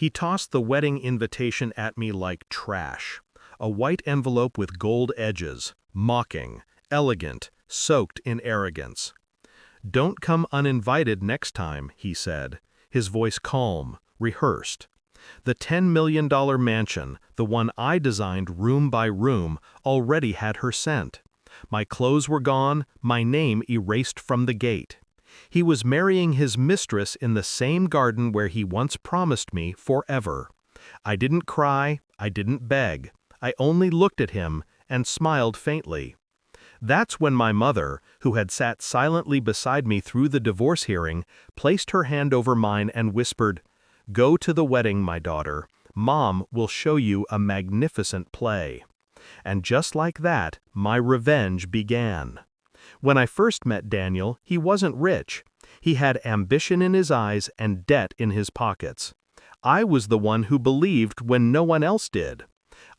He tossed the wedding invitation at me like trash. A white envelope with gold edges, mocking, elegant, soaked in arrogance. "Don't come uninvited next time," he said, his voice calm, rehearsed. The $10 million mansion, the one I designed room by room, already had her scent. My clothes were gone, my name erased from the gate. He was marrying his mistress in the same garden where he once promised me forever. I didn't cry, I didn't beg. I only looked at him and smiled faintly. That's when my mother, who had sat silently beside me through the divorce hearing, placed her hand over mine and whispered, "Go to the wedding, my daughter. Mom will show you a magnificent play." And just like that, my revenge began. When I first met Daniel, he wasn't rich. He had ambition in his eyes and debt in his pockets. I was the one who believed when no one else did.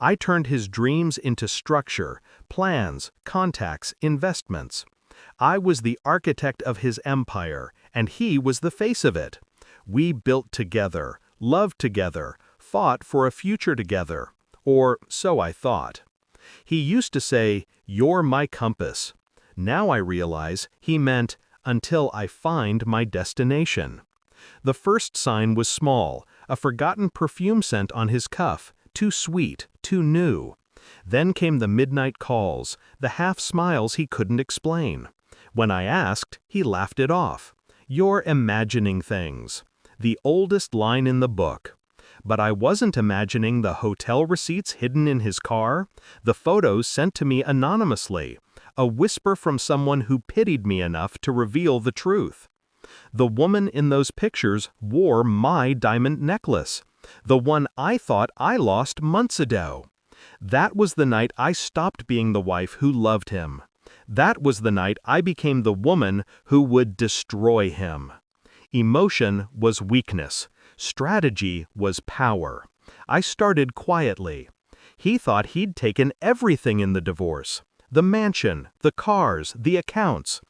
I turned his dreams into structure, plans, contacts, investments. I was the architect of his empire, and he was the face of it. We built together, loved together, fought for a future together. Or so I thought. He used to say, "You're my compass." Now I realize he meant, "until I find my destination." The first sign was small, a forgotten perfume scent on his cuff, too sweet, too new. Then came the midnight calls, the half smiles he couldn't explain. When I asked, he laughed it off. "You're imagining things." The oldest line in the book. But I wasn't imagining the hotel receipts hidden in his car, the photos sent to me anonymously, a whisper from someone who pitied me enough to reveal the truth. The woman in those pictures wore my diamond necklace, the one I thought I lost months ago. That was the night I stopped being the wife who loved him. That was the night I became the woman who would destroy him. Emotion was weakness. Strategy was power. I started quietly. He thought he'd taken everything in the divorce. The mansion, the cars, the accounts.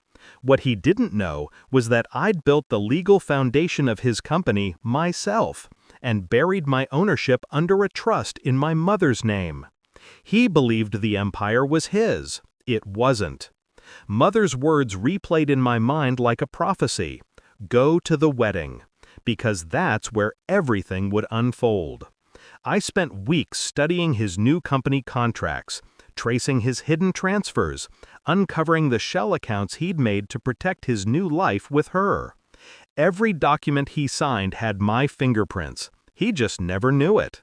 What he didn't know was that I'd built the legal foundation of his company myself, and buried my ownership under a trust in my mother's name. He believed the empire was his. It wasn't. Mother's words replayed in my mind like a prophecy. Go to the wedding. Because that's where everything would unfold. I spent weeks studying his new company contracts, tracing his hidden transfers, uncovering the shell accounts he'd made to protect his new life with her. Every document he signed had my fingerprints. He just never knew it.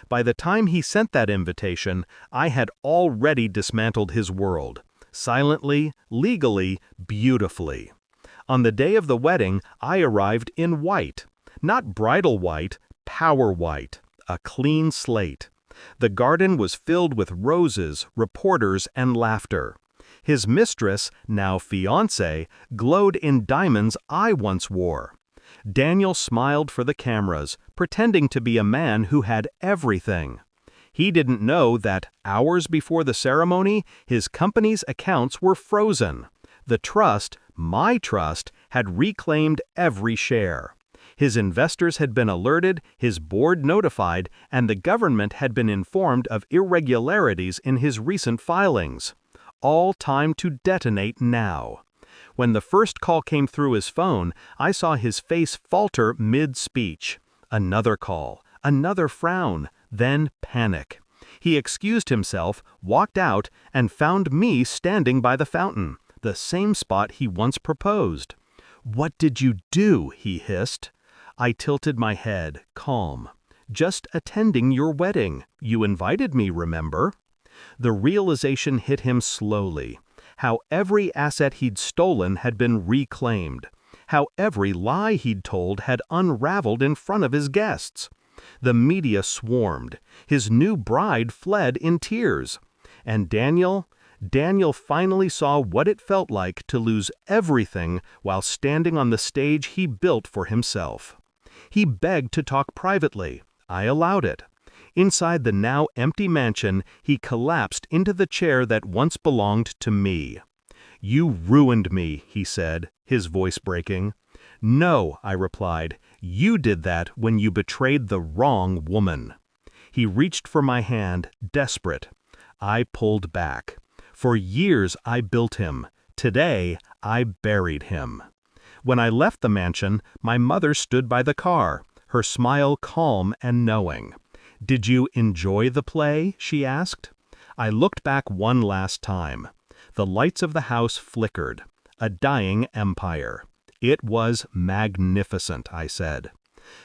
By the time he sent that invitation, I had already dismantled his world. Silently, legally, beautifully. On the day of the wedding, I arrived in white. Not bridal white, power white. A clean slate. The garden was filled with roses, reporters, and laughter. His mistress, now fiancée, glowed in diamonds I once wore. Daniel smiled for the cameras, pretending to be a man who had everything. He didn't know that, hours before the ceremony, his company's accounts were frozen. The trust, my trust, had reclaimed every share. His investors had been alerted, his board notified, and the government had been informed of irregularities in his recent filings. All time to detonate now. When the first call came through his phone, I saw his face falter mid-speech. Another call, another frown, then panic. He excused himself, walked out, and found me standing by the fountain, the same spot he once proposed. "What did you do?" he hissed. I tilted my head, calm. "Just attending your wedding. You invited me, remember?" The realization hit him slowly. How every asset he'd stolen had been reclaimed. How every lie he'd told had unraveled in front of his guests. The media swarmed. His new bride fled in tears. And Daniel finally saw what it felt like to lose everything while standing on the stage he built for himself. He begged to talk privately. I allowed it. Inside the now empty mansion, he collapsed into the chair that once belonged to me. "You ruined me," he said, his voice breaking. "No," I replied, You did that when you betrayed the wrong woman." He reached for my hand, desperate. I pulled back. For years I built him. Today I buried him. When I left the mansion, my mother stood by the car, her smile calm and knowing. "Did you enjoy the play?" she asked. I looked back one last time. The lights of the house flickered. A dying empire. "It was magnificent," I said.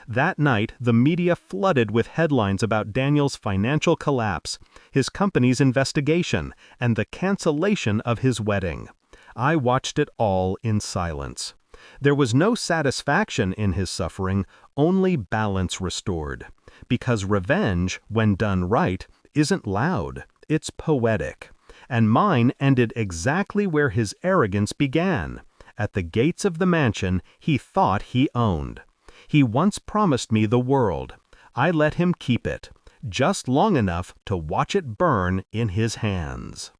That night, the media flooded with headlines about Daniel's financial collapse, his company's investigation, and the cancellation of his wedding. I watched it all in silence. There was no satisfaction in his suffering, only balance restored. Because revenge, when done right, isn't loud, it's poetic. And mine ended exactly where his arrogance began, at the gates of the mansion he thought he owned. He once promised me the world. I let him keep it, just long enough to watch it burn in his hands.